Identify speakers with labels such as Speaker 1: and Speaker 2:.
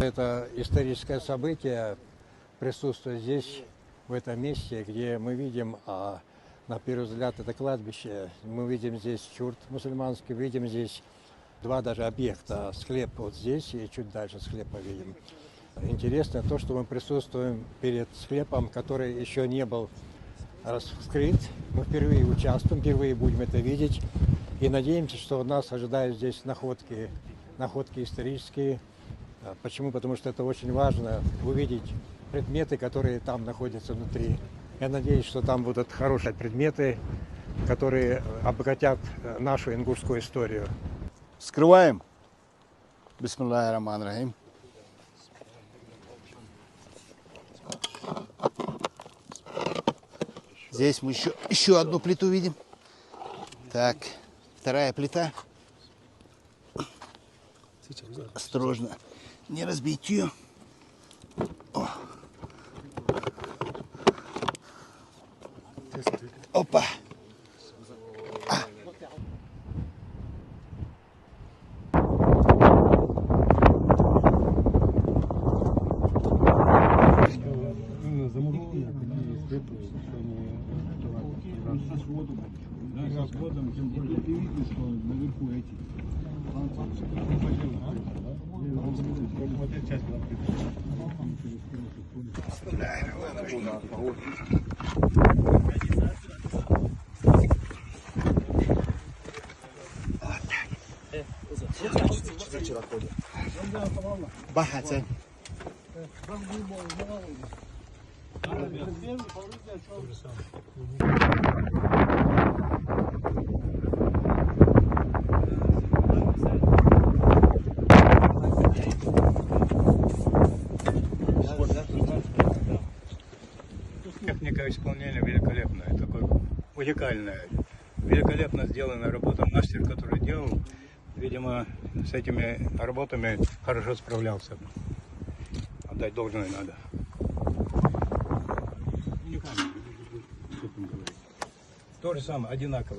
Speaker 1: Это историческое событие присутствует здесь, в этом месте, где мы видим, на первый взгляд, это кладбище. Мы видим здесь чурт мусульманский, видим здесь два даже объекта. Склеп вот здесь и чуть дальше склепа видим. Интересно то, что мы присутствуем перед склепом, который еще не был раскрыт. Мы впервые участвуем, впервые будем это видеть. И надеемся, что нас ожидают здесь находки исторические. Почему? Потому что это очень важно увидеть предметы, которые там находятся внутри. Я надеюсь, что там будут хорошие предметы, которые обогатят нашу ингушскую историю.
Speaker 2: Вскрываем. Бисмиллахир-рахманир-рахим. Здесь мы еще одну плиту видим. Так, вторая плита. Осторожно, не разбить ее. О. Опа!
Speaker 3: Годом, тем более ты видишь, что наверху эти.
Speaker 2: Бахаться.
Speaker 4: Техника исполнения великолепная, такой уникальная, великолепно сделанная работа. Мастер, который делал, видимо, с этими работами хорошо справлялся. Отдать должное надо. Уникально. То же самое, одинаково.